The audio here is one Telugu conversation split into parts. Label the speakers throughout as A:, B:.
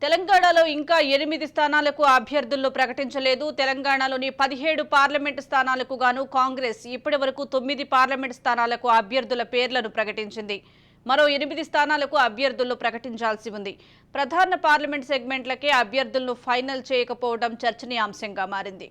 A: తెలంగాణలో ఇంకా 8 స్థానాలకు అభ్యర్థులను ప్రకటించలేదు. తెలంగాణలోని 17 పార్లమెంటు స్థానాలకు గాను కాంగ్రెస్ ఇప్పటివరకు 9 పార్లమెంటు స్థానాలకు అభ్యర్థుల పేర్లను ప్రకటించింది. మరో 8 స్థానాలకు అభ్యర్థులను ప్రకటించాల్సి ఉంది. ప్రధాన పార్లమెంట్ సెగ్మెంట్లకే అభ్యర్థులను ఫైనల్ చేయకపోవడం చర్చనీయాంశంగా మారింది.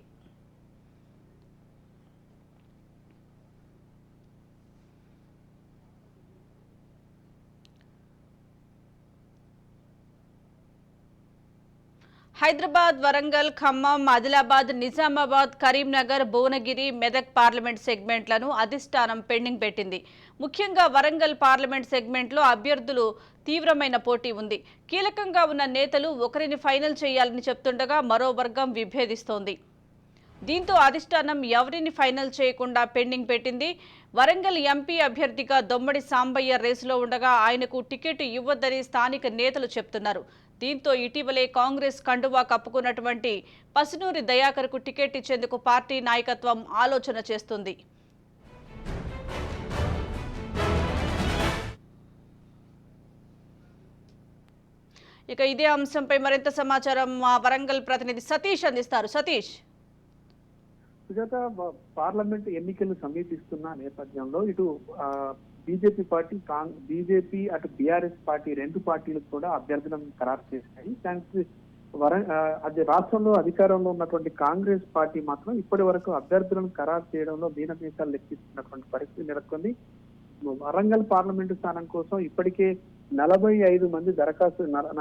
A: హైదరాబాద్, వరంగల్, ఖమ్మం, ఆదిలాబాద్, నిజామాబాద్, కరీంనగర్, భువనగిరి, మెదక్ పార్లమెంట్ సెగ్మెంట్లను అధిష్టానం పెండింగ్ పెట్టింది. ముఖ్యంగా వరంగల్ పార్లమెంట్ సెగ్మెంట్లో అభ్యర్థులు తీవ్రమైన పోటీ ఉంది. కీలకంగా ఉన్న నేతలు ఒకరిని ఫైనల్ చేయాలని చెప్తుండగా మరో వర్గం విభేదిస్తోంది. దీంతో అధిష్టానం ఎవరిని ఫైనల్ చేయకుండా పెండింగ్ పెట్టింది. వరంగల్ ఎంపీ అభ్యర్థిగా దొమ్మడి సాంబయ్య రేసులో ఉండగా ఆయనకు టికెట్ ఇవ్వొద్దని స్థానిక నేతలు చెప్తున్నారు. దీంతో ఇటీవలే కాంగ్రెస్ కండువా కప్పుకున్నటువంటి పసునూరి దయాకర్కు టికెట్ ఇచ్చేందుకు పార్టీ నాయకత్వం ఆలోచన చేస్తుంది. ఇక ఇదే అంశంపై మరింత సమాచారం మా వరంగల్ ప్రతినిధి సతీష్ అందిస్తారు. సతీష్,
B: సుజాత, పార్లమెంట్ ఎన్నికలు సమీపిస్తున్న నేపథ్యంలో ఇటు బీజేపీ పార్టీ బీజేపీ అటు బీఆర్ఎస్ పార్టీ రెండు పార్టీలకు కూడా అభ్యర్థులను ఖరారు చేశాయి. అది రాష్ట్రంలో అధికారంలో ఉన్నటువంటి కాంగ్రెస్ పార్టీ మాత్రం ఇప్పటి వరకు అభ్యర్థులను ఖరారు చేయడంలో మీనమేషాలు లెక్కిస్తున్నటువంటి పరిస్థితి నెలకొంది. వరంగల్ పార్లమెంటు స్థానం కోసం ఇప్పటికే 45 మంది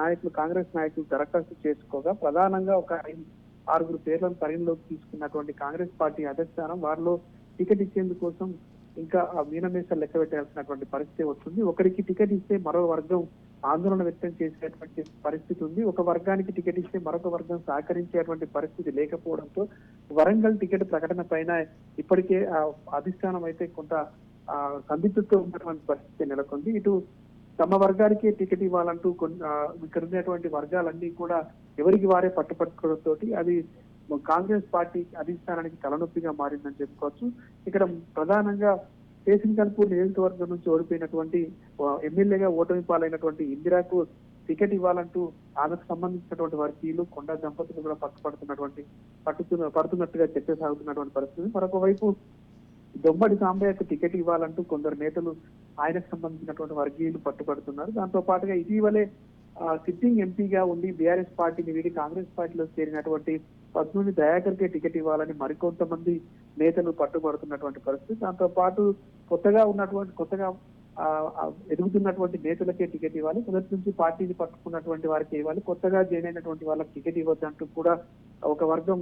B: నాయకులు కాంగ్రెస్ నాయకులు దరఖాస్తు చేసుకోగా ప్రధానంగా ఒక 6 పేర్లను పరిగణలోకి తీసుకున్నటువంటి కాంగ్రెస్ పార్టీ అధిష్టానం వారిలో టికెట్ ఇచ్చేందుకోసం ఇంకా మీనమేషాలు లెక్క పెట్టాల్సినటువంటి పరిస్థితి వస్తుంది. ఒకరికి టికెట్ ఇస్తే మరో వర్గం ఆందోళన వ్యక్తం చేసేటువంటి పరిస్థితి ఉంది. ఒక వర్గానికి టికెట్ ఇస్తే మరొక వర్గం సహకరించేటువంటి పరిస్థితి లేకపోవడంతో వరంగల్ టికెట్ ప్రకటన పైన ఇప్పటికే అధిష్టానం అయితే కొంత సందిగ్ధతో ఉన్నటువంటి పరిస్థితి నెలకొంది. ఇటు తమ వర్గానికి టికెట్ ఇవ్వాలంటూ ఇక్కడ ఉన్నటువంటి వర్గాలన్నీ కూడా ఎవరికి వారే పట్టుపట్టుకోవడంతో అది కాంగ్రెస్ పార్టీ అధిష్టానానికి తలనొప్పిగా మారిందని చెప్పుకోవచ్చు. ఇక్కడ ప్రధానంగా కేసింకల్పూర్ నియోజకవర్గం నుంచి ఓడిపోయినటువంటి ఎమ్మెల్యేగా ఓటమి పాలైనటువంటి ఇందిరాకు టికెట్ ఇవ్వాలంటూ ఆమెకు సంబంధించినటువంటి వర్గీయులు కొండా దంపతులు కూడా పడుతున్నట్టుగా చర్చ సాగుతున్నటువంటి పరిస్థితి. మరొక వైపు దొమ్మడి సాంబయ్యకు టికెట్ ఇవ్వాలంటూ కొందరు నేతలు ఆయనకు సంబంధించినటువంటి వర్గీయులు పట్టుబడుతున్నారు. దాంతో పాటుగా ఇటీవలే సిట్టింగ్ ఎంపీగా ఉండి బీఆర్ఎస్ పార్టీని వీడి కాంగ్రెస్ పార్టీలో చేరినటువంటి పద్మూని దయాకర్కే టికెట్ ఇవ్వాలని మరికొంతమంది నేతలు పట్టుబడుతున్నటువంటి పరిస్థితి. దాంతో పాటు కొత్తగా ఎదుగుతున్నటువంటి నేతలకే టికెట్ ఇవ్వాలి, మొదటి నుంచి పార్టీని పట్టుకున్నటువంటి వారికి ఇవ్వాలి, కొత్తగా జాయిన్ అయినటువంటి వాళ్ళకి టికెట్ ఇవ్వద్దంటూ కూడా ఒక వర్గం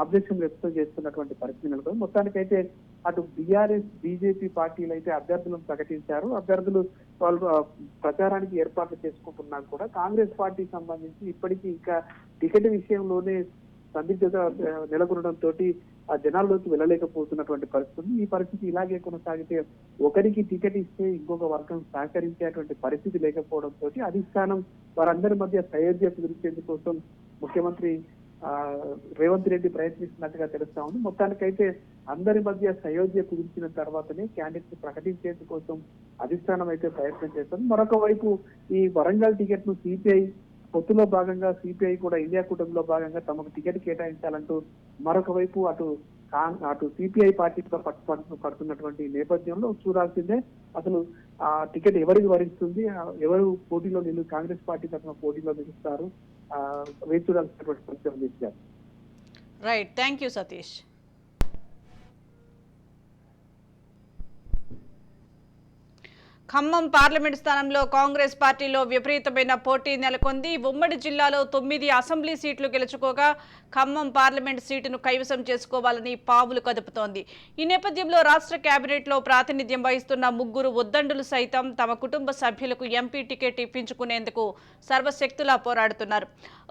B: ఆబ్జెక్షన్ వ్యక్తం చేస్తున్నటువంటి పరిస్థితి నెలకొంది. మొత్తానికైతే అటు బీఆర్ఎస్ బీజేపీ పార్టీలు అయితే అభ్యర్థులను ప్రకటించారు. అభ్యర్థులు వాళ్ళు ప్రచారానికి ఏర్పాట్లు చేసుకుంటున్నా కూడా కాంగ్రెస్ పార్టీకి సంబంధించి ఇప్పటికీ ఇంకా టికెట్ విషయంలోనే సందిగ్ధత నెలకొనడంతో ఆ జనాల్లోకి వెళ్ళలేకపోతున్నటువంటి పరిస్థితి. ఈ పరిస్థితి ఇలాగే కొనసాగితే ఒకరికి టికెట్ ఇస్తే ఇంకొక వర్గం సహకరించేటువంటి పరిస్థితి లేకపోవడంతో అధిష్టానం వారందరి మధ్య సయోధ్య కుదిర్చేందుకోసం ముఖ్యమంత్రి రేవంత్ రెడ్డి ప్రయత్నిస్తున్నట్టుగా తెలుస్తా ఉంది. మొత్తానికైతే అందరి మధ్య సయోధ్య కుదిర్చిన తర్వాతనే క్యాండిడేట్ ప్రకటించేందుకోసం అధిష్టానం అయితే ప్రయత్నం చేస్తుంది. మరొక వైపు ఈ వరంగల్ టికెట్ ను సిపిఐ పొత్తులో భాగంగా సిపిఐ కూడా ఇండియా కూటమిలో భాగంగా తమకు టికెట్ కేటాయించాలంటూ మరొక వైపు అటు సిపిఐ పార్టీతో పడుతున్నటువంటి నేపథ్యంలో చూడాల్సిందే అసలు ఆ టికెట్ ఎవరికి వరిస్తుంది, ఎవరు పోటీలో కాంగ్రెస్ పార్టీ తరఫున పోటీలో నిలుస్తారు వేచి చూడాల్సినటువంటి పరిస్థితి.
A: Right, thank you Satish. Khammam parliament స్థానంలో కాంగ్రెస్ పార్టీలో విపరీతమైన పోటీ నెలకొంది. ఉమ్మడి జిల్లాలో 9 అసెంబ్లీ సీట్లు గెలుచుకోగా ఖమ్మం పార్లమెంట్ సీటును కైవసం చేసుకోవాలని పావులు కదుపుతోంది. ఈ నేపథ్యంలో రాష్ట్ర కేబినెట్లో ప్రాతినిధ్యం వహిస్తున్న 3 ఉద్దండులు సైతం తమ కుటుంబ సభ్యులకు ఎంపీ టికెట్ ఇప్పించుకునేందుకు సర్వశక్తులా పోరాడుతున్నారు.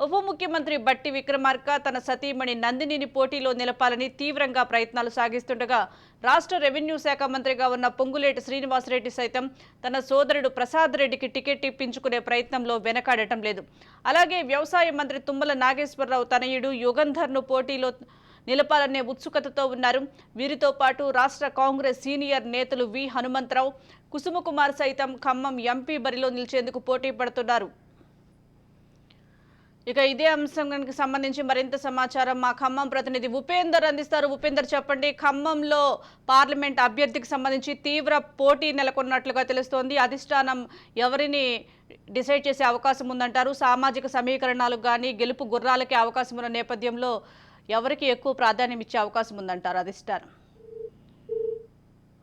A: ఉప ముఖ్యమంత్రి బట్టి విక్రమార్క తన సతీమణి నందినిని పోటీలో నిలపాలని తీవ్రంగా ప్రయత్నాలు సాగిస్తుండగా రాష్ట్ర రెవెన్యూ శాఖ మంత్రిగా ఉన్న పొంగులేటి శ్రీనివాసరెడ్డి సైతం తన సోదరుడు ప్రసాద్ రెడ్డికి టికెట్ ఇప్పించుకునే ప్రయత్నంలో వెనకాడటం లేదు. అలాగే వ్యవసాయ మంత్రి తుమ్మల నాగేశ్వరరావు తనయుడు యుగంధర్ను పోటీలో నిలపాలనే ఉత్సుకతతో ఉన్నారు. వీరితో పాటు రాష్ట్ర కాంగ్రెస్ సీనియర్ నేతలు వి హనుమంతరావు, కుసుమకుమార్ సైతం ఖమ్మం ఎంపీ బరిలో నిలిచేందుకు పోటీ పడుతున్నారు. ఇక ఇదే అంశానికి సంబంధించి మరింత సమాచారం మా ఖమ్మం ప్రతినిధి ఉపేందర్ అందిస్తారు. ఉపేందర్, చెప్పండి. ఖమ్మంలో పార్లమెంట్ అభ్యర్థికి సంబంధించి తీవ్ర పోటీ నెలకొన్నట్లుగా తెలుస్తోంది. అధిష్టానం ఎవరిని డిసైడ్ చేసే అవకాశం ఉందంటారు? సామాజిక సమీకరణాలకు కానీ గెలుపు గుర్రాలకే అవకాశం ఉన్న నేపథ్యంలో ఎవరికి ఎక్కువ ప్రాధాన్యం ఇచ్చే అవకాశం ఉందంటారు అధిష్టానం?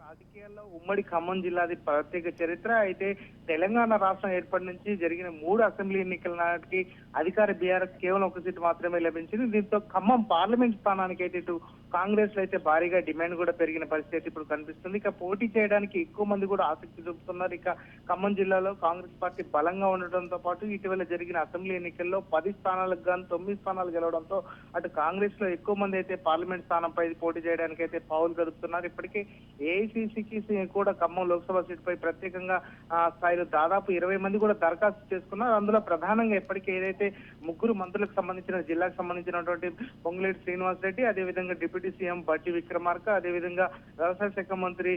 C: రాజకీయాల్లో ఉమ్మడి ఖమ్మం జిల్లాది ప్రత్యేక చరిత్ర. అయితే తెలంగాణ రాష్ట్రం ఏర్పడి నుంచి జరిగిన 3 అసెంబ్లీ ఎన్నికల నాటికి అధికార బీఆర్ఎస్ కేవలం 1 సీటు మాత్రమే లభించింది. దీంతో ఖమ్మం పార్లమెంట్ స్థానానికి అయితే ఇటు కాంగ్రెస్ లో అయితే భారీగా డిమాండ్ కూడా పెరిగిన పరిస్థితి ఇప్పుడు కనిపిస్తుంది. ఇక పోటీ చేయడానికి ఎక్కువ మంది కూడా ఆసక్తి చూపుతున్నారు. ఇక ఖమ్మం జిల్లాలో కాంగ్రెస్ పార్టీ బలంగా ఉండటంతో పాటు ఇటీవల జరిగిన అసెంబ్లీ ఎన్నికల్లో 10 స్థానాలకు గాను 9 స్థానాలు గెలవడంతో అటు కాంగ్రెస్ లో ఎక్కువ మంది అయితే పార్లమెంట్ స్థానంపై పోటీ చేయడానికి అయితే పావులు కదుపుతున్నారు. ఇప్పటికే ఏఐసీసీకి కూడా ఖమ్మం లోక్సభ సీటుపై ప్రత్యేకంగా స్థాయిలో దాదాపు 20 మంది కూడా దరఖాస్తు చేసుకున్నారు. అందులో ప్రధానంగా ఇప్పటికే ఏదైతే 3 మంత్రులకు సంబంధించిన జిల్లాకు సంబంధించినటువంటి పొంగులేటి శ్రీనివాస్ రెడ్డి, అదేవిధంగా డిప్యూటీ సీఎం బట్టి విక్రమార్క, అదేవిధంగా వ్యవసాయ శాఖ మంత్రి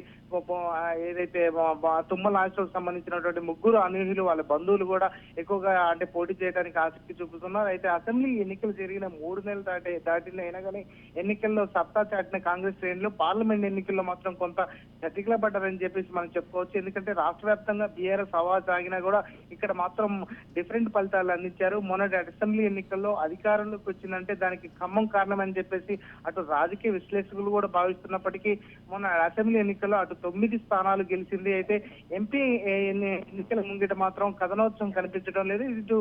C: ఏదైతే తుమ్మల నాగేశ్వరకు సంబంధించినటువంటి 3 అనూహ్యులు వాళ్ళ బంధువులు కూడా ఎక్కువగా అంటే పోటీ చేయడానికి ఆసక్తి చూపుతున్నారు. అయితే అసెంబ్లీ ఎన్నికలు జరిగిన 3 నెలలు దాటిన అయినా కానీ ఎన్నికల్లో సత్తా చాటిన కాంగ్రెస్ శ్రేణులు పార్లమెంట్ ఎన్నికల్లో మాత్రం కొంత చతికిలబడ్డారని చెప్పేసి మనం చెప్పుకోవచ్చు. ఎందుకంటే రాష్ట్ర వ్యాప్తంగా బీఆర్ఎస్ హవా సాగినా కూడా ఇక్కడ మాత్రం డిఫరెంట్ ఫలితాలు అందించారు. మొన్నటి అసెంబ్లీ ఎన్నికల్లో అధికారంలోకి వచ్చిందంటే దానికి ఖమ్మం కారణం అని చెప్పేసి అటు రాజకీయ విశ్లేషకులు కూడా భావిస్తున్నప్పటికీ మొన్న అసెంబ్లీ ఎన్నికల్లో అటు 9 స్థానాలు గెలిచింది. అయితే ఎంపీ ఎన్నికల ముంగిట మాత్రం కథనోత్సవం కనిపించడం లేదు. ఇటు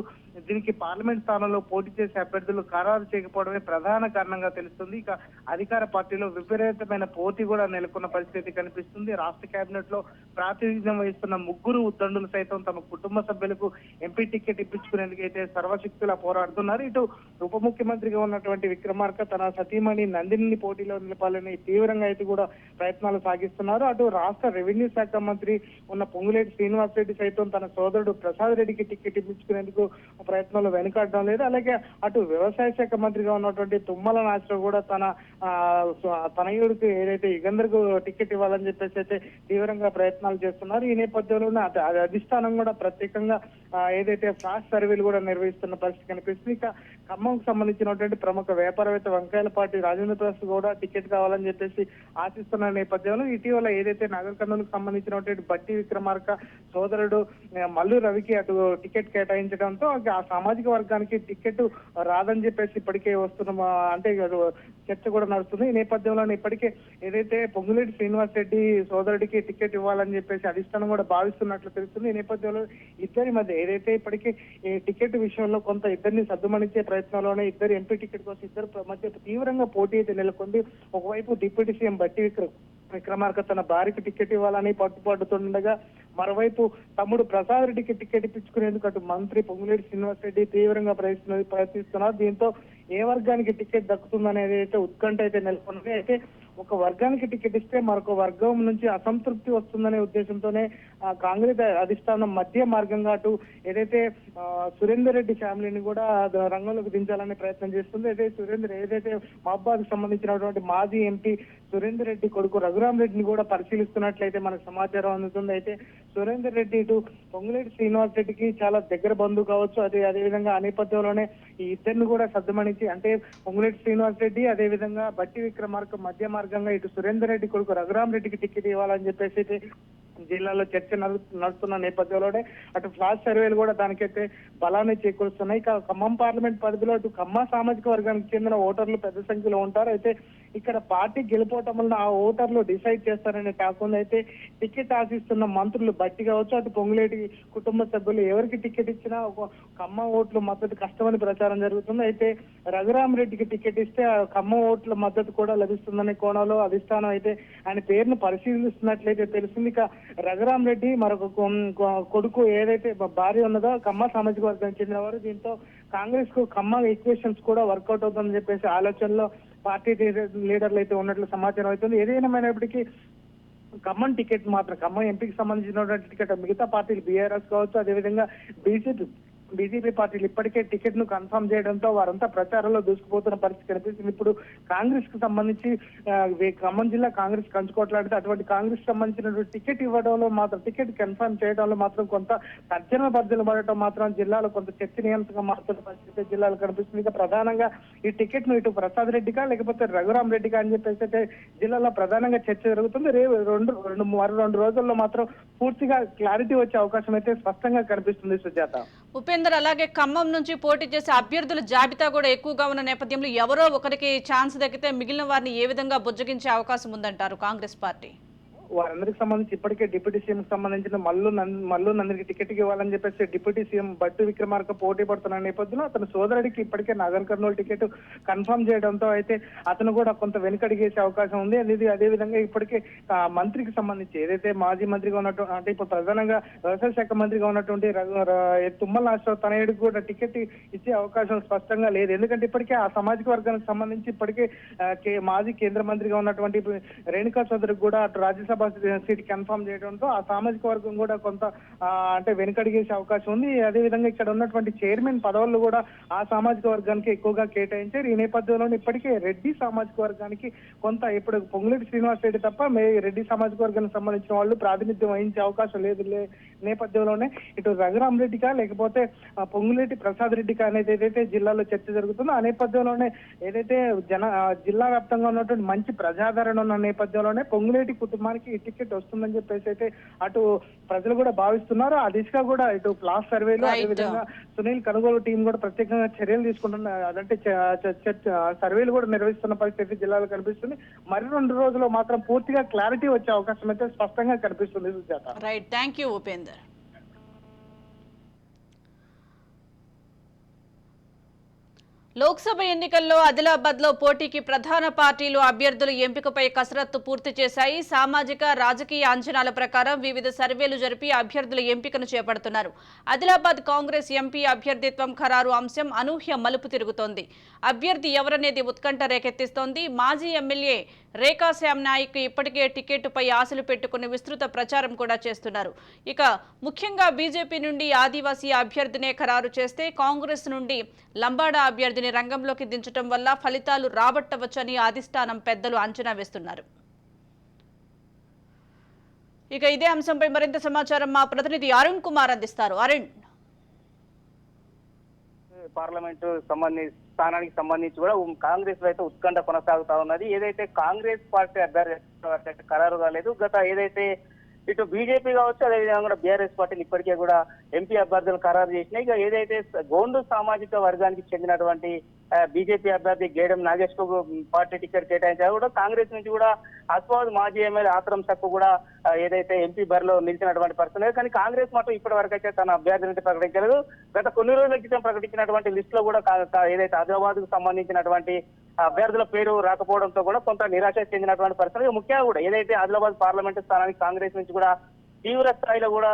C: దీనికి పార్లమెంట్ స్థానంలో పోటీ చేసే అభ్యర్థులు ఖరారు చేయకపోవడమే ప్రధాన కారణంగా తెలుస్తుంది. ఇక అధికార పార్టీలో విపరీతమైన పోటీ కూడా నెలకొన్న పరిస్థితి కనిపిస్తుంది. రాష్ట్ర కేబినెట్ లో ప్రాతినిధ్యం వహిస్తున్న 3 ఉద్దండులు సైతం తమ కుటుంబ సభ్యులకు ఎంపీ టికెట్ ఇప్పించుకునేందుకు అయితే సర్వశక్తులా పోరాడుతున్నారు. ఇటు ఉప ముఖ్యమంత్రిగా ఉన్నటువంటి విక్రమార్క తన సతీమణి నందిని పోటీలో నిలపాలని తీవ్రంగా అయితే కూడా ప్రయత్నాలు సాగిస్తున్నారు. అటు రాష్ట్ర రెవెన్యూ శాఖ మంత్రి ఉన్న పొంగులేటి శ్రీనివాస్ రెడ్డి సైతం తన సోదరుడు ప్రసాద్ రెడ్డికి టికెట్ ఇప్పించుకునేందుకు ప్రయత్నాలు వెనుకాడడం లేదు. అలాగే అటు వ్యవసాయ శాఖ మంత్రిగా ఉన్నటువంటి తుమ్మల నాగేశ్వరరావు కూడా తన తనయుడికి ఏదైతే యుగంధర్కు టికెట్ ఇవ్వాలని చెప్పేసి అయితే తీవ్రంగా ప్రయత్నాలు చేస్తున్నారు. ఈ నేపథ్యంలోనే అధిష్టానం కూడా ప్రత్యేకంగా ఏదైతే ఫ్లాష్ సర్వేలు కూడా నిర్వహిస్తున్న పరిస్థితి కనిపిస్తుంది. ఇక ఖమ్మంకు సంబంధించినటువంటి ప్రముఖ వ్యాపారవేత్త వంకాయలపాటి రాజేంద్ర ప్రసాద్ కూడా టికెట్ కావాలని చెప్పేసి ఆశిస్తున్న నేపథ్యంలో ఇటీవల ఏదైతే నగర్ కర్నూలుకు సంబంధించినటువంటి బట్టి విక్రమార్క సోదరుడు మల్లు రవికి అటు టికెట్ కేటాయించడంతో ఆ సామాజిక వర్గానికి టికెట్ రాదని చెప్పేసి ఇప్పటికే వస్తున్న అంటే చర్చ కూడా నడుస్తుంది. ఈ నేపథ్యంలో ఇప్పటికే ఏదైతే పొంగులేటి శ్రీనివాస్ రెడ్డి సోదరుడికి టికెట్ ఇవ్వాలని చెప్పేసి అధిష్టానం కూడా భావిస్తున్నట్లు తెలుస్తుంది. ఈ నేపథ్యంలో ఇద్దరి మధ్య ఏదైతే ఇప్పటికీ ఈ టికెట్ విషయంలో కొంత ఇద్దరిని సద్దుమణించే ప్రయత్నంలోనే ఇద్దరు ఎంపీ టికెట్ కోసం ఇద్దరు మధ్య తీవ్రంగా పోటీ అయితే నెలకొంది. ఒకవైపు డిప్యూటీ సీఎం బట్టి విక్రమార్క తన భార్యకు టికెట్ ఇవ్వాలని పట్టుపడుతుండగా మరోవైపు తమ్ముడు ప్రసాద్ రెడ్డికి టికెట్ ఇప్పించుకునేందుకు అటు మంత్రి పొంగులేటి శ్రీనివాస్ రెడ్డి తీవ్రంగా ప్రయత్నిస్తున్నారు. దీంతో ఏ వర్గానికి టికెట్ దక్కుతుందనేది అయితే ఉత్కంఠ అయితే నెలకొన్నది. అయితే ఒక వర్గానికి టికెట్ ఇస్తే మరొక వర్గం నుంచి అసంతృప్తి వస్తుందనే ఉద్దేశంతోనే కాంగ్రెస్ అధిష్టానం మధ్య మార్గంగా అటు ఏదైతే సురేందర్ రెడ్డి ఫ్యామిలీని కూడా రంగంలోకి దించాలనే ప్రయత్నం చేస్తుంది. అయితే ఏదైతే మహబాద్ సంబంధించినటువంటి మాజీ ఎంపీ సురేందర్ రెడ్డి కొడుకు రఘురామ్ రెడ్డిని కూడా పరిశీలిస్తున్నట్లయితే మనకు సమాచారం అందుతుంది. అయితే సురేందర్ రెడ్డి ఇటు పొంగులేటి శ్రీనివాస్ రెడ్డికి చాలా దగ్గర బంధువు కావచ్చు. అదేవిధంగా ఆ నేపథ్యంలోనే ఈ ఇద్దరిని కూడా సర్దుమణించి అంటే పొంగులేటి శ్రీనివాస్ రెడ్డి అదేవిధంగా బట్టి విక్రమార్క మధ్య మార్గంగా ఇటు సురేందర్ రెడ్డి కొడుకు రఘురామ్ రెడ్డికి టికెట్ ఇవ్వాలని చెప్పేసి జిల్లాలో చర్చ నడుస్తున్న నేపథ్యంలోనే అటు ఫ్లాష్ సర్వేలు కూడా దానికైతే బలాన్ని చేకూరుస్తున్నాయి. ఇక ఖమ్మం పార్లమెంట్ పరిధిలో అటు ఖమ్మం సామాజిక వర్గానికి చెందిన ఓటర్లు పెద్ద సంఖ్యలో ఉంటారు. అయితే ఇక్కడ పార్టీ గెలుపోవటం వల్ల ఆ ఓటర్లు డిసైడ్ చేస్తారనే కాకుండా అయితే టికెట్ ఆశిస్తున్న మంత్రులు బట్టి కావచ్చు అటు పొంగులేటి కుటుంబ సభ్యులు ఎవరికి టికెట్ ఇచ్చినా ఒక ఖమ్మం ఓట్లు మద్దతు కష్టమని ప్రచారం జరుగుతుంది. అయితే రఘురామ్ రెడ్డికి టికెట్ ఇస్తే ఆ ఖమ్మం ఓట్ల మద్దతు కూడా లభిస్తుందనే కోణంలో అధిష్టానం అయితే ఆయన పేరును పరిశీలిస్తున్నట్లయితే తెలుస్తుంది. ఇక రఘురామ్ రెడ్డి మరొక కొడుకు ఏదైతే భార్య ఉన్నదో ఖమ్మం సామాజిక వర్గానికి చెందిన వారు. దీంతో కాంగ్రెస్ కు ఖమ్మం ఈక్వేషన్స్ కూడా వర్కౌట్ అవుతుందని చెప్పేసి ఆలోచనలో పార్టీ లీడర్లు అయితే ఉన్నట్లు సమాచారం అవుతుంది. ఏదైనప్పటికీ ఖమ్మం టికెట్ మాత్రం ఖమ్మం ఎంపీకి సంబంధించినటువంటి టికెట్ మిగతా పార్టీలు బీఆర్ఎస్ కావచ్చు అదేవిధంగా బీజేపీ పార్టీలు ఇప్పటికే టికెట్ ను కన్ఫర్మ్ చేయడంతో వారంతా ప్రచారంలో దూసుకుపోతున్న పరిస్థితి కనిపిస్తుంది. ఇప్పుడు కాంగ్రెస్ కు సంబంధించి ఖమ్మం జిల్లా కాంగ్రెస్ కంచుకోట్లాడితే అటువంటి కాంగ్రెస్ సంబంధించినటువంటి టికెట్ ఇవ్వడంలో మాత్రం, టికెట్ కన్ఫర్మ్ చేయడంలో మాత్రం కొంత తర్జన భర్జన పడటం మాత్రం జిల్లాలో కొంత చర్చనీయాంశంగా మారుతున్న పరిస్థితి జిల్లాలో కనిపిస్తుంది. ఇక ప్రధానంగా ఈ టికెట్ ను ఇటు ప్రసాద్ రెడ్డికా లేకపోతే రఘురామ్ రెడ్డికా అని చెప్పేసి అయితే జిల్లాలో ప్రధానంగా చర్చ జరుగుతుంది. మరో 2 రోజుల్లో మాత్రం పూర్తిగా క్లారిటీ వచ్చే అవకాశం అయితే స్పష్టంగా కనిపిస్తుంది. సుజాత,
A: ఉపేందర్, అలాగే ఖమ్మం నుంచి పోటీ చేసే అభ్యర్థుల జాబితా కూడా ఎక్కువగా ఉన్న నేపథ్యంలో ఎవరో ఒకరికి ఛాన్స్ దక్కితే మిగిలిన వారిని ఏ విధంగా బుజ్జగించే అవకాశం ఉందంటారు కాంగ్రెస్ పార్టీ?
C: వారందరికి సంబంధించి ఇప్పటికే డిప్యూటీ సీఎం సంబంధించిన మల్లు నందరికి టికెట్ ఇవ్వాలని చెప్పేసి డిప్యూటీ సీఎం బట్టి విక్రమార్క పోటీ పడుతున్న నేపథ్యంలో అతని సోదరుడికి ఇప్పటికే నాగర్ కర్నూలు టికెట్ కన్ఫర్మ్ చేయడంతో అయితే అతను కూడా కొంత వెనుకడిగేసే అవకాశం ఉంది. అదే విధంగా ఇప్పటికే మంత్రికి సంబంధించి ఏదైతే మాజీ మంత్రిగా ఉన్నటువంటి, అంటే ఇప్పుడు ప్రధానంగా వ్యవసాయ శాఖ మంత్రిగా ఉన్నటువంటి తుమ్మల నాగేశ్వరరావు తనయుడికి కూడా టికెట్ ఇచ్చే అవకాశం స్పష్టంగా లేదు. ఎందుకంటే ఇప్పటికే ఆ సామాజిక వర్గానికి సంబంధించి ఇప్పటికే మాజీ కేంద్ర మంత్రిగా ఉన్నటువంటి రేణుకా చౌదరికి కూడా అటు రాజ్యసభ సీట్ కన్ఫర్మ్ చేయడంతో ఆ సామాజిక వర్గం కూడా కొంత అంటే వెనుకడిగేసే అవకాశం ఉంది. అదేవిధంగా ఇక్కడ ఉన్నటువంటి చైర్మన్ పదవులు కూడా ఆ సామాజిక వర్గానికి ఎక్కువగా కేటాయించారు. ఈ నేపథ్యంలో ఇప్పటికే రెడ్డి సామాజిక వర్గానికి కొంత ఇప్పుడు పొంగులేటి శ్రీనివాస్ రెడ్డి తప్ప రెడ్డి సామాజిక వర్గానికి సంబంధించిన వాళ్ళు ప్రాతినిధ్యం వహించే అవకాశం లేదు నేపథ్యంలోనే ఇటు రఘురామ్ రెడ్డికా లేకపోతే పొంగులేటి ప్రసాద్ రెడ్డికా అనేది ఏదైతే జిల్లాలో చర్చ జరుగుతుందో ఆ నేపథ్యంలోనే ఏదైతే జిల్లా వ్యాప్తంగా ఉన్నటువంటి మంచి ప్రజాదరణ ఉన్న నేపథ్యంలోనే పొంగులేటి కుటుంబానికి ఈ టికెట్ వస్తుందని చెప్పేసి అయితే అటు ప్రజలు కూడా భావిస్తున్నారు. ఆ దిశగా కూడా ఇటు క్లాస్ సర్వేలు అదేవిధంగా సునీల్ కొనుగోలు టీం కూడా ప్రత్యేకంగా చర్యలు తీసుకుంటున్న, అదంటే సర్వేలు కూడా నిర్వహిస్తున్న పరిస్థితి జిల్లాలో కనిపిస్తుంది. మరి 2 రోజుల్లో మాత్రం పూర్తిగా క్లారిటీ వచ్చే అవకాశం అయితే స్పష్టంగా కనిపిస్తుంది. Sujatha,
A: right, thank you Upender. Lok Sabha ఎన్నికల్లో ఆదిలాబాద్ లో పోటీకి ప్రధాన పార్టీలు అభ్యర్థుల ఎంపికపై కసరత్తు పూర్తి చేశాయి. సామాజిక రాజకీయ అంచనాల ప్రకారం వివిధ సర్వేలు జరిపి అభ్యర్థుల ఎంపికను చేపడుతున్నారు. ఆదిలాబాద్ కాంగ్రెస్ ఎంపీ అభ్యర్థిత్వం ఖరారు అంశం అనూహ్య మలుపు తిరుగుతోంది. అభ్యర్థి ఎవరనేది ఉత్కంఠ రేకెత్తిస్తోంది. మాజీ ఎమ్మెల్యే రేఖా శ్యామ్ నాయక్ ఇప్పటికే టికెట్టుపై ఆశలు పెట్టుకుని విస్తృత ప్రచారం కూడా చేస్తున్నారు. ఇక ముఖ్యంగా బీజేపీ నుండి ఆదివాసీ అభ్యర్థినే ఖరారు చేస్తే కాంగ్రెస్ నుండి లంబాడా అభ్యర్థిని రంగంలోకి దించడం వల్ల ఫలితాలు రాబట్టవచ్చని అధిష్టానం పెద్దలు అంచనా వేస్తున్నారు. ఇక ఇదే అంశంపై మరింత సమాచారం మా ప్రతినిధి అరుణ్ కుమార్ అందిస్తారు. అరుణ్,
D: పార్లమెంటు స్థానానికి సంబంధించి కూడా కాంగ్రెస్ లో అయితే ఉత్కంఠ కొనసాగుతా ఉన్నది. ఏదైతే కాంగ్రెస్ పార్టీ అభ్యర్థి ఖరారు కాలేదు, గత ఏదైతే ఇటు బీజేపీ కావచ్చు అదేవిధంగా కూడా బీఆర్ఎస్ పార్టీలు ఇప్పటికే కూడా ఎంపీ అభ్యర్థులు ఖరారు చేసినాయి. ఇక ఏదైతే గోండు సామాజిక వర్గానికి చెందినటువంటి బీజేపీ అభ్యర్థి గేడం నాగేష్ కు పార్టీ టికెట్ కేటాయించారు. కూడా కాంగ్రెస్ నుంచి కూడా అస్వాద్ మాజీ ఎమ్మెల్యే ఆత్రం సక్కు కూడా ఏదైతే ఎంపీ బరిలో నిలిచినటువంటి పరిస్థితి, కానీ కాంగ్రెస్ మాత్రం ఇప్పటి వరకు అయితే తన అభ్యర్థిని ప్రకటించలేదు. గత కొన్ని రోజుల క్రితం ప్రకటించినటువంటి లిస్ట్ లో కూడా ఏదైతే ఆదిలాబాద్ కు సంబంధించినటువంటి అభ్యర్థుల పేరు రాకపోవడంతో కూడా కొంత నిరాశ చెందినటువంటి పరిస్థితి. ముఖ్యంగా కూడా ఏదైతే ఆదిలాబాద్ పార్లమెంటు స్థానానికి కాంగ్రెస్ నుంచి కూడా తీవ్ర స్థాయిలో కూడా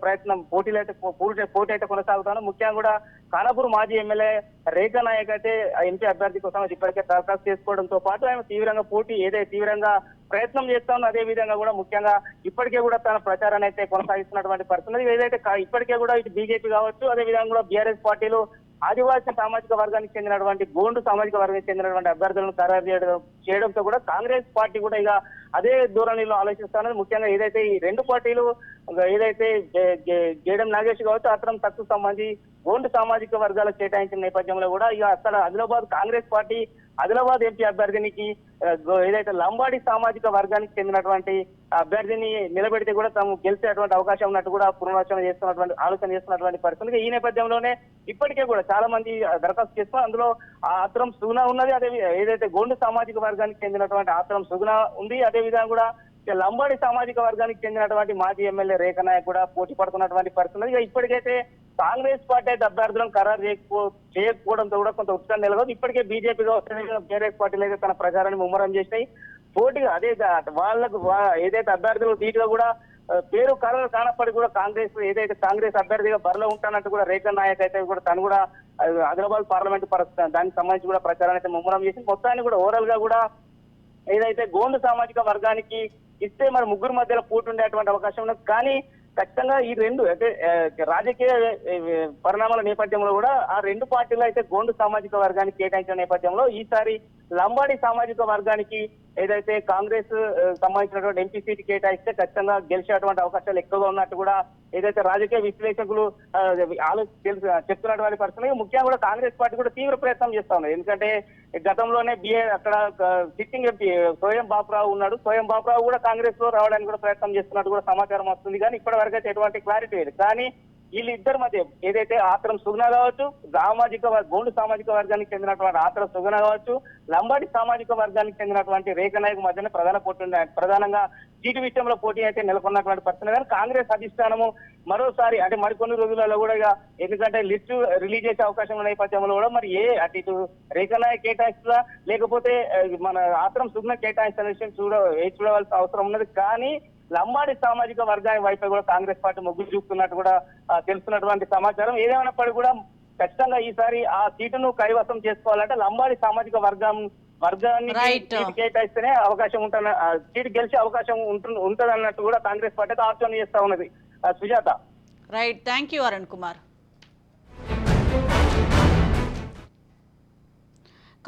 D: ప్రయత్నం పోటీ అయితే కొనసాగుతాను. ముఖ్యంగా కూడా ఖానాపూర్ మాజీ ఎమ్మెల్యే రేఖా నాయక్ అయితే ఎంపీ అభ్యర్థి కోసం ఇప్పటికే దరఖాస్తు చేసుకోవడంతో పాటు ఆయన తీవ్రంగా ప్రయత్నం చేస్తాను. అదే విధంగా కూడా ముఖ్యంగా ఇప్పటికే కూడా తన ప్రచారాన్ని అయితే కొనసాగిస్తున్నటువంటి పరిస్థితి. ఏదైతే ఇప్పటికే కూడా ఇటు బీజేపీ కావచ్చు అదే విధంగా కూడా బీఆర్ఎస్ పార్టీలు ఆదివాసీ సామాజిక వర్గానికి చెందినటువంటి గోండు సామాజిక వర్గానికి చెందినటువంటి అభ్యర్థులను ఖరారు చేయడంతో కూడా కాంగ్రెస్ పార్టీ కూడా ఇక అదే ధోరణిలో ఆలోచిస్తున్నది. ముఖ్యంగా ఏదైతే ఈ 2 పార్టీలు ఏదైతే గేడం నాగేష్ కావచ్చు అత్రం తక్కువ సంబంధించి గోండు సామాజిక వర్గాలకు కేటాయించిన నేపథ్యంలో కూడా ఇక అక్కడ ఆదిలాబాద్ కాంగ్రెస్ పార్టీ ఆదిలాబాద్ ఎంపీ అభ్యర్థినికి ఏదైతే లంబాడి సామాజిక వర్గానికి చెందినటువంటి అభ్యర్థిని నిలబెడితే కూడా తాము గెలిచేటువంటి అవకాశం ఉన్నట్టు కూడా ఆలోచన చేస్తున్నటువంటి పరిస్థితి. ఈ నేపథ్యంలోనే ఇప్పటికే కూడా చాలా మంది దరఖాస్తు చేస్తున్నారు. అందులో ఆత్రం సుగుణ ఉన్నది, అదే ఏదైతే గోండు సామాజిక వర్గానికి చెందినటువంటి ఆత్రం సుగుణ ఉంది, అదే విధంగా కూడా లంబాడి సామాజిక వర్గానికి చెందినటువంటి మాజీ ఎమ్మెల్యే రేఖా నాయక్ కూడా పోటీ పడుతున్నటువంటి పరిస్థితి. ఇక ఇప్పటికైతే కాంగ్రెస్ పార్టీ అయితే అభ్యర్థులను ఖరారు చేయకపోవడంతో కూడా కొంత ఉత్సాహం నెలకొంది. ఇప్పటికే బీజేపీ బీఆర్ఎస్ పార్టీలు అయితే తన ప్రచారాన్ని ముమ్మరం చేసినాయి. పోటీగా అదే వాళ్ళకు ఏదైతే అభ్యర్థులు దీంట్లో కూడా పేరు ఖరారు కానప్పటికీ కూడా కాంగ్రెస్ అభ్యర్థిగా బరిలో ఉంటానంటూ కూడా రేఖా నాయక్ అయితే కూడా తను కూడా ఆదిలాబాద్ పార్లమెంట్ దానికి సంబంధించి కూడా ప్రచారాన్ని అయితే ముమ్మరం చేసి మొత్తాన్ని కూడా ఓవరాల్ గా కూడా ఏదైతే గోండు సామాజిక వర్గానికి ఇస్తే మరి 3 మధ్యలో పోటీ ఉండేటువంటి అవకాశం ఉన్నది. కానీ ఖచ్చితంగా ఈ రెండు అంటే రాజకీయ పరిణామాల నేపథ్యంలో కూడా ఆ రెండు పార్టీలు అయితే గోండు సామాజిక వర్గానికి కేటాయించిన నేపథ్యంలో ఈసారి లంబాడి సామాజిక వర్గానికి ఏదైతే కాంగ్రెస్ సంబంధించినటువంటి ఎంపీ సీట్ కేటాయిస్తే ఖచ్చితంగా గెలిచేటువంటి అవకాశాలు ఎక్కువగా ఉన్నట్టు కూడా ఏదైతే రాజకీయ విశ్లేషకులు చెప్తున్నటువంటి పరిస్థితులు ముఖ్యంగా కూడా కాంగ్రెస్ పార్టీ కూడా తీవ్ర ప్రయత్నం చేస్తా ఉంది. ఎందుకంటే గతంలోనే అక్కడ సిట్టింగ్ ఎంపీ స్వయం బాపురావు ఉన్నాడు. స్వయం బాపురావు కూడా కాంగ్రెస్ లో రావడానికి కూడా ప్రయత్నం చేస్తున్నట్టు కూడా సమాచారం వస్తుంది. కానీ ఇప్పటి వరకు అయితే ఎటువంటి క్లారిటీ లేదు. కానీ వీళ్ళిద్దరి మధ్య ఏదైతే ఆత్రం సుగుణ కావచ్చు, గోండు సామాజిక వర్గానికి చెందినటువంటి ఆత్రం సుగుణ కావచ్చు, లంబాడి సామాజిక వర్గానికి చెందినటువంటి రేఖ నాయక్ మధ్యన ప్రధానంగా సీటు విషయంలో పోటీ అయితే నెలకొన్నటువంటి పరిస్థితి. కానీ కాంగ్రెస్ అధిష్టానము మరోసారి అంటే మరికొన్ని రోజులలో కూడా ఎందుకంటే లిస్టు రిలీజ్ చేసే అవకాశం ఉన్న నేపథ్యంలో కూడా మరి అటు ఇటు రేఖ నాయక్ కేటాయిస్తుందా లేకపోతే మన ఆత్రం సుగుణ కేటాయిస్తున్న విషయం చూడవలసిన అవసరం ఉన్నది. కానీ లంబాడి సామాజిక వర్గానికి వైపు కూడా కాంగ్రెస్ పార్టీ మొగ్గు చూపుతున్నట్టు కూడా తెలుస్తున్నటువంటి సమాచారం. ఏదేమైనప్పటికీ కూడా ఖచ్చితంగా ఈసారి ఆ సీటును కైవసం చేసుకోవాలంటే లంబాడి సామాజిక వర్గాన్ని సీటు కేటాయిస్తేనే అవకాశం ఉంటుంది, సీటు గెలిచే అవకాశం ఉంటుంది అన్నట్టు కూడా కాంగ్రెస్ పార్టీ ఆలోచన చేస్తా ఉన్నది. Sujatha.
A: Right, thank you Arun Kumar.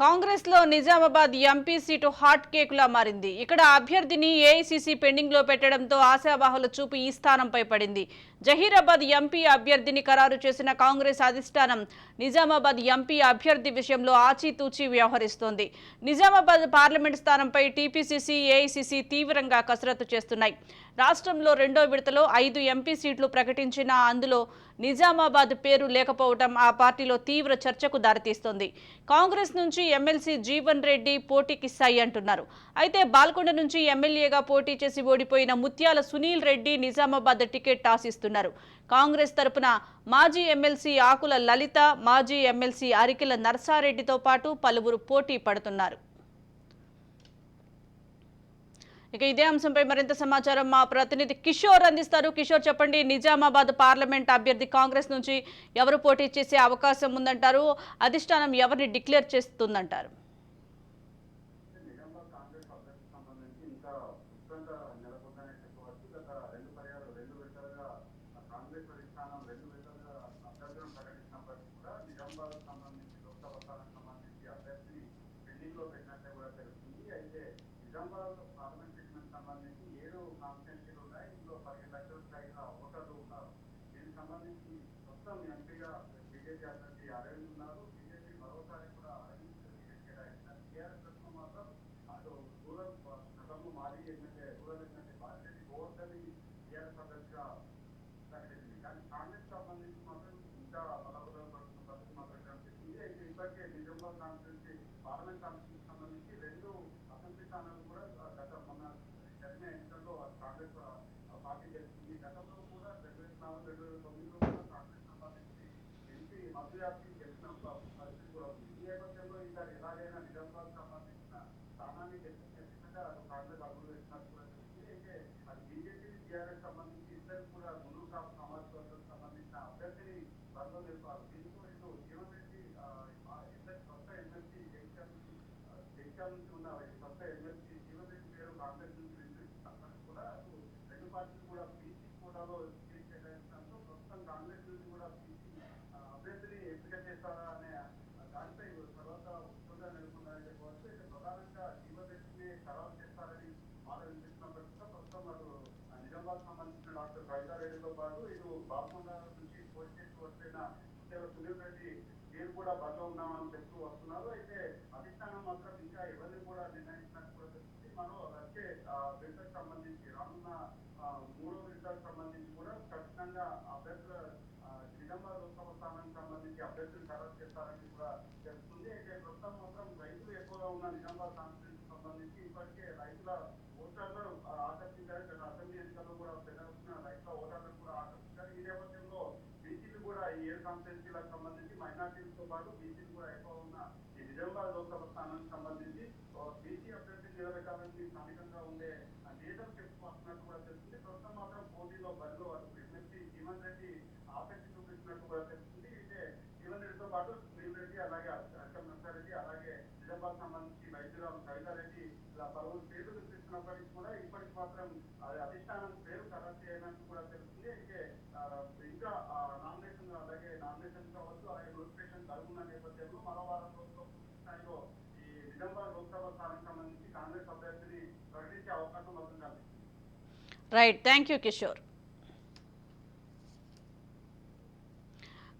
A: Congress లో నిజామాబాద్ ఎంపీ సీటు హాట్ కేకులా మారింది. ఇక్కడ అభ్యర్థిని ఏఐసీసీ పెండింగ్ లో పెట్టడంతో ఆశావాహుల చూపు ఈ స్థానంపై పడింది. జహీరాబాద్ ఎంపీ అభ్యర్థిని ఖరారు చేసిన కాంగ్రెస్ అధిష్టానం నిజామాబాద్ ఎంపీ అభ్యర్థి విషయంలో ఆచితూచి వ్యవహరిస్తోంది. నిజామాబాద్ పార్లమెంట్ స్థానంపై టీపీసీసీ, ఏఐసీసీ తీవ్రంగా కసరత్తు చేస్తున్నాయి. రాష్ట్రంలో రెండో విడతలో 5 ఎంపీ సీట్లు ప్రకటించినా అందులో నిజామాబాద్ పేరు లేకపోవడం ఆ పార్టీలో తీవ్ర చర్చకు దారితీస్తోంది. కాంగ్రెస్ నుంచి ఎమ్మెల్సీ జీవన్ రెడ్డి పోటీకి సై అంటున్నారు. అయితే బాల్కొండ నుంచి ఎమ్మెల్యేగా పోటీ చేసి ఓడిపోయిన ముత్యాల సునీల్ రెడ్డి నిజామాబాద్ టికెట్ ఆశిస్తున్నారు. కాంగ్రెస్ తరపున మాజీ ఎమ్మెల్సీ ఆకుల లలిత, మాజీ ఎమ్మెల్సీ అరికెల నర్సారెడ్డితో పాటు పలువురు పోటీ పడుతున్నారు. ఇక ఇదే అంశంపై మరింత సమాచారం మా ప్రతినిధి కిషోర్ అందిస్తారు. కిషోర్, చెప్పండి, నిజామాబాద్ పార్లమెంట్ అభ్యర్థి కాంగ్రెస్ నుంచి ఎవరు పోటీ చేసే అవకాశం ఉందంటారు? అధిష్టానం ఎవరిని డిక్లేర్ చేస్తుందంటారు?
B: పలువురు పేర్లు వినిపిస్తున్నప్పటికీ కూడా ఇప్పటికి మాత్రం అధిష్టానం పేరు ఖరారు చేయడానికి కూడా తెలుస్తుంది.
A: Right, thank you Kishore.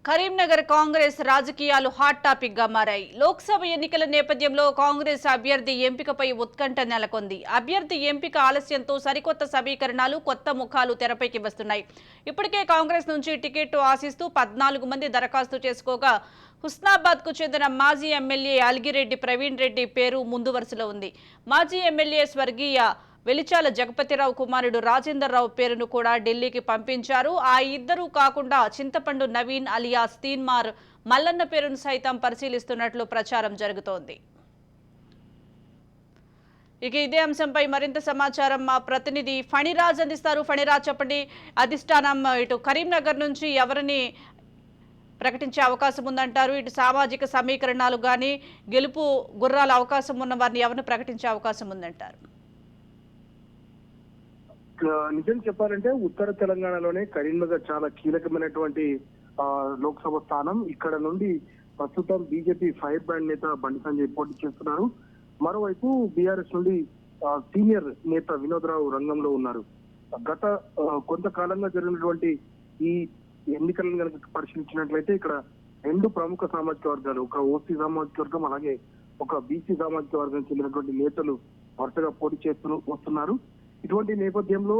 A: Karimnagar Congress రాజకీయాలు హాట్ టాపిక్ గా మారాయి. లోక్సభ ఎన్నికల నేపథ్యంలో కాంగ్రెస్ అభ్యర్థి ఎంపికపై ఉత్కంఠ నెలకొంది. అభ్యర్థి ఎంపిక ఆలస్యంతో సరికొత్త సమీకరణాలు, కొత్త ముఖాలు తెరపైకి వస్తున్నాయి. ఇప్పటికే కాంగ్రెస్ నుంచి టికెట్ ఆశిస్తూ 14 మంది దరఖాస్తు చేసుకోగా హుస్నాబాద్ కు చెందిన మాజీ ఎమ్మెల్యే అల్గిరెడ్డి ప్రవీణ్ రెడ్డి పేరు ముందు వరుసలో ఉంది. మాజీ ఎమ్మెల్యే స్వర్గీయ వెలిచాల జగపతిరావు కుమారుడు రాజేందర్ రావు పేరును కూడా ఢిల్లీకి పంపించారు. ఆ ఇద్దరు కాకుండా చింతపండు నవీన్ అలియాస్ తీన్మార్ మల్లన్న పేరును సైతం పరిశీలిస్తున్నట్లు ప్రచారం జరుగుతోంది. ఇక ఇదే అంశంపై మరింత సమాచారం మా ప్రతినిధి ఫణిరాజ్ అందిస్తారు. ఫణిరాజ్, చెప్పండి, అధిష్టానం ఇటు కరీంనగర్ నుంచి ఎవరిని ప్రకటించే అవకాశం ఉందంటారు? ఇటు సామాజిక సమీకరణాలు కానీ గెలుపు గుర్రాల అవకాశం ఉన్న వారిని ఎవరిని ప్రకటించే అవకాశం ఉందంటారు?
E: నిజం చెప్పాలంటే ఉత్తర తెలంగాణలోనే కరీంనగర్ చాలా కీలకమైనటువంటి లోక్సభ స్థానం. ఇక్కడ నుండి ప్రస్తుతం బీజేపీ ఫైర్ బ్రాండ్ నేత బండి సంజయ్ పోటీ చేస్తున్నారు. మరోవైపు బీఆర్ఎస్ నుండి సీనియర్ నేత వినోద్ రావు రంగంలో ఉన్నారు. గత కొంతకాలంగా జరిగినటువంటి ఈ ఎన్నికలను కనుక పరిశీలించినట్లయితే ఇక్కడ 2 ప్రముఖ సామాజిక వర్గాలు, ఒక ఓసీ సామాజిక వర్గం అలాగే ఒక బీసీ సామాజిక వర్గం చెందినటువంటి నేతలు వరుసగా పోటీ చేస్తూ వస్తున్నారు. ఇటువంటి నేపథ్యంలో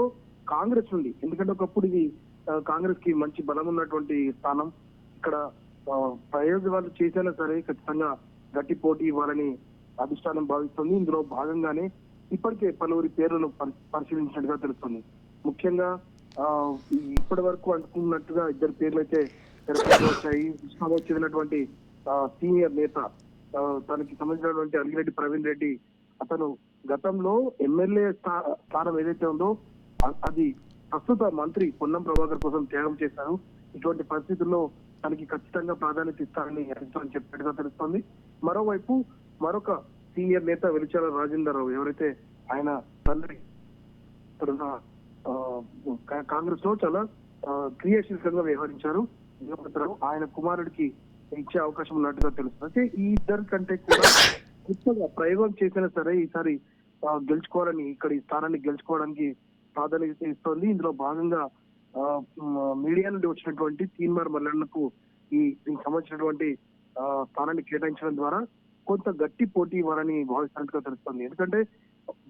E: కాంగ్రెస్ ఉంది, ఎందుకంటే ఒకప్పుడు ఇది కాంగ్రెస్ కి మంచి బలం ఉన్నటువంటి స్థానం. ఇక్కడ ప్రయోజనాలు చేసినా సరే ఖచ్చితంగా గట్టి పోటీ ఇవ్వాలని అధిష్టానం భావిస్తుంది. ఇందులో భాగంగానే ఇప్పటికే పలువురి పేర్లను పరిశీలించినట్టుగా తెలుస్తుంది. ముఖ్యంగా ఇప్పటి వరకు అనుకున్నట్టుగా 2 పేర్లు అయితే వచ్చాయి. హుస్నాబాద్ చెందినటువంటి సీనియర్ నేత, తనకి సంబంధించినటువంటి అల్గిరెడ్డి ప్రవీణ్ రెడ్డి, అతను గతంలో ఎమ్మెల్యే స్థానం ఏదైతే ఉందో అది ప్రస్తుత మంత్రి పొన్నం ప్రభాకర్ కోసం త్యాగం చేశారు. ఇటువంటి పరిస్థితుల్లో తనకి ఖచ్చితంగా ప్రాధాన్యత ఇస్తారని చెప్పినట్టుగా తెలుస్తోంది. మరోవైపు మరొక సీనియర్ నేత వెలిచాల రాజేందర్ రావు, ఎవరైతే ఆయన తండ్రి కాంగ్రెస్ లో చాలా క్రియాశీలకంగా వ్యవహరించారు, ఆయన కుమారుడికి ఇచ్చే అవకాశం ఉన్నట్టుగా తెలుస్తుంది. అయితే ఈ ఇద్దరి కంటే కూడా కొత్తగా ప్రయోగం చేసినా సరే ఈసారి గెలుచుకోవాలని, ఇక్కడ ఈ స్థానాన్ని గెలుచుకోవడానికి ప్రాధాన్యత ఇస్తోంది. ఇందులో భాగంగా మీడియా నుండి వచ్చినటువంటి తీన్మార్ మల్లన్నకు దీనికి సంబంధించినటువంటి స్థానాన్ని కేటాయించడం ద్వారా కొంత గట్టి పోటీ ఇవ్వాలని భావిస్తున్నట్టుగా తెలుస్తుంది. ఎందుకంటే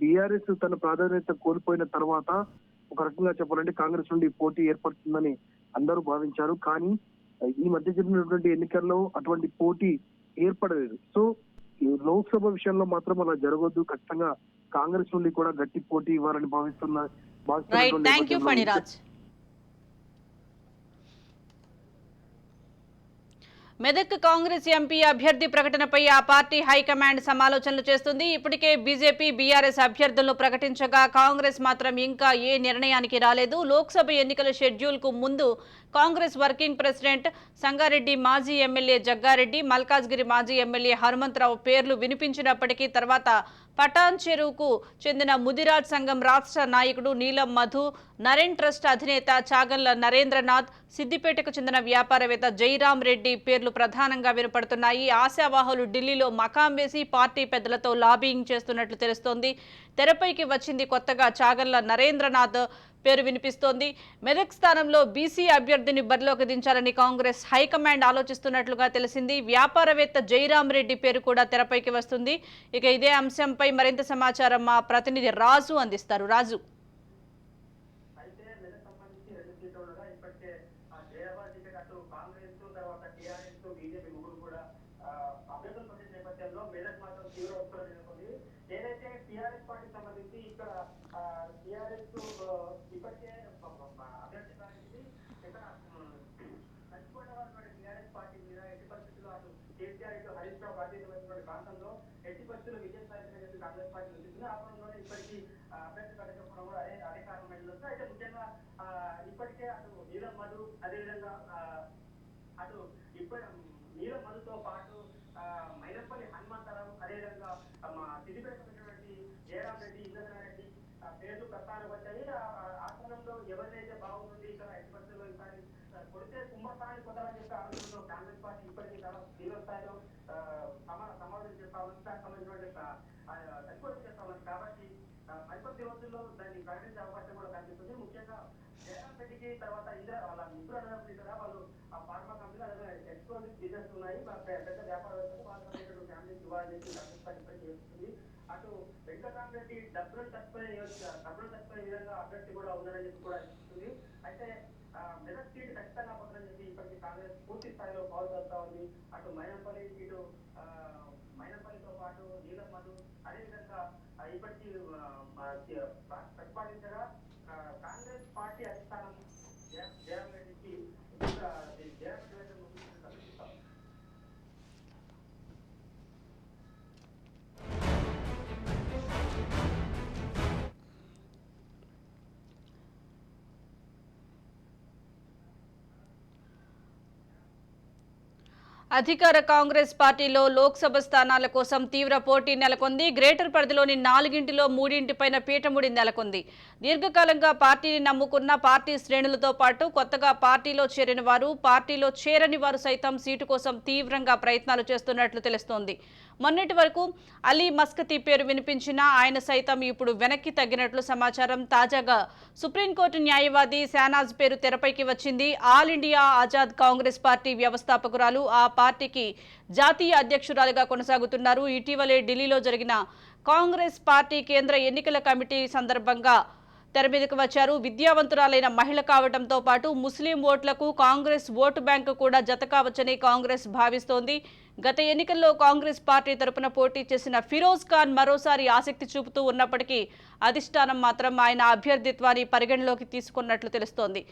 E: బీఆర్ఎస్ తన ప్రాధాన్యత కోల్పోయిన తర్వాత ఒక రకంగా చెప్పాలంటే కాంగ్రెస్ నుండి పోటీ ఏర్పడుతుందని అందరూ భావించారు. కానీ ఈ మధ్య జరిగినటువంటి ఎన్నికల్లో అటువంటి పోటీ ఏర్పడలేదు. సో లోక్సభ విషయంలో మాత్రం అలా జరగొద్దు, ఖచ్చితంగా కాంగ్రెస్ నుండి కూడా గట్టి పోటీ ఇవ్వాలని భావిస్తున్న
A: మెదక్ కాంగ్రెస్ ఎంపీ అభ్యర్థి ప్రకటనపై ఆ పార్టీ హైకమాండ్ సమాలోచనలు చేస్తుంది. ఇప్పటికే బీజేపీ, బీఆర్ఎస్ అభ్యర్థులను ప్రకటించగా కాంగ్రెస్ మాత్రం ఇంకా ఏ నిర్ణయానికి రాలేదు. లోక్సభ ఎన్నికల షెడ్యూల్ కు ముందు కాంగ్రెస్ వర్కింగ్ ప్రెసిడెంట్ సంగారెడ్డి మాజీ ఎమ్మెల్యే జగ్గారెడ్డి, మల్కాజ్గిరి మాజీ ఎమ్మెల్యే హనుమంతరావు పేర్లు వినిపించినప్పటికీ తర్వాత పటాన్ చెరువుకు చెందిన ముదిరాజ్ సంఘం రాష్ట్ర నాయకుడు నీలం మధు, నరేన్ ట్రస్ట్ అధినేత చాగండ్ల నరేంద్రనాథ్, సిద్దిపేటకు చెందిన వ్యాపారవేత్త జైరాం రెడ్డి పేర్లు ప్రధానంగా వినపడుతున్నాయి. ఆశావాహులు ఢిల్లీలో మకాం వేసి పార్టీ పెద్దలతో లాబింగ్ చేస్తున్నట్లు తెలుస్తోంది. తెరపైకి వచ్చింది కొత్తగా చాగండ్ల నరేంద్రనాథ్ పేరు వినిపిస్తోంది. మెదక్ స్థానంలో బీసీ అభ్యర్థిని బరిలోకి దించాలని కాంగ్రెస్ హైకమాండ్ ఆలోచిస్తున్నట్లుగా తెలిసింది. వ్యాపారవేత్త జైరాం రెడ్డి పేరు కూడా తెరపైకి వస్తుంది. ఇక ఇదే అంశంపై మరింత సమాచారం మా ప్రతినిధి రాజు అందిస్తారు. రాజు,
D: ఇప్పటికే అటు నీలం మధు, అదేవిధంగా అటు నీలం మధుతో పాటు మైనపల్లి హనుమంతరావు, అదేవిధంగా సిద్దిపేటటువంటి జయరాం రెడ్డి, ఇంద్రనారెడ్డి పేర్లు ప్రస్తావనకు వచ్చాయి. ఆ స్థానంలో ఎవరినైతే బాగుంటుంది ఇక్కడ ఎట్టి పరిస్థితుల్లో ఈసారి కొడితే కుంభస్థానాన్ని పొందాలని చెప్పి ఆలోచనలో కాంగ్రెస్ పార్టీ ఇప్పటికీ చాలా తీవ్ర స్థాయిలో సమావేశం చేస్తా ఉంది, దానికి సంబంధించినటువంటి పరిశోధన చేస్తా ఉంది. కాబట్టి మరికొద్ది రోజుల్లో దాన్ని ప్రకటించే అవకాశం కూడా కనిపిస్తుంది.
F: పెద్ద వ్యాపారవేత్తలు మాత్రమే ఇటు ఫ్యామిలీకి ఇవ్వాలని చెప్పి రాష్ట్ర చేస్తుంది. అటు వెంకటరామరెడ్డి డబ్బులు తక్కువ విధంగా అభ్యర్థి కూడా ఉన్నారని చెప్పి కూడా ఇస్తుంది. అయితే మెదక్ సీట్ ఖచ్చితంగా పక్కన చెప్పి ఇప్పటికీ కాంగ్రెస్ పూర్తి స్థాయిలో పాల్గొంటా ఉంది. అటు మైనంపల్లితో పాటు నీలమ్మలు అదేవిధంగా ఇప్పటికీ ప్రతిపాదించగా కాంగ్రెస్ పార్టీ అధిష్టానం జయరాం రెడ్డికి సమర్పిస్తాం.
A: అధికార కాంగ్రెస్ పార్టీలో లోక్సభ స్థానాల కోసం తీవ్ర పోటీ నెలకొంది. గ్రేటర్ పరిధిలోని 4ంటిలో 3పైన పీఠముడి నెలకొంది. దీర్ఘకాలంగా పార్టీని నమ్ముకున్న పార్టీ శ్రేణులతో పాటు కొత్తగా పార్టీలో చేరిన వారు, పార్టీలో చేరని వారు సైతం సీటు కోసం తీవ్రంగా ప్రయత్నాలు చేస్తున్నట్లు తెలుస్తోంది. మొన్నటి వరకు అలీ మస్కతి పేరు వినిపించినా ఆయన సైతం ఇప్పుడు వెనక్కి తగ్గినట్లు సమాచారం. తాజాగా సుప్రీంకోర్టు న్యాయవాది షానాజ్ పేరు తెరపైకి వచ్చింది. All India Azad Congress Party వ్యవస్థాపకురాలు, ఆ పార్టీకి జాతీయ అధ్యక్షురాలుగా కొనసాగుతున్నారు. ఇటీవలే ఢిల్లీలో జరిగిన కాంగ్రెస్ పార్టీ కేంద్ర ఎన్నికల కమిటీ సందర్భంగా తెర మీదకు వచ్చారు. విద్యావంతురాలైన మహిళ కావడంతో పాటు ముస్లిం ఓట్లకు కాంగ్రెస్ ఓటు బ్యాంకు కూడా జత కావచ్చని కాంగ్రెస్ భావిస్తోంది. గత ఎన్నికల్లో కాంగ్రెస్ పార్టీ తరపున పోటీ చేసిన ఫిరోజ్ ఖాన్ మరోసారి ఆసక్తి చూపుతూ ఉన్నప్పటికీ అధిష్టానం మాత్రం ఆయన అభ్యర్థిత్వాన్ని పరిగణలోకి తీసుకున్నట్లు తెలుస్తోంది.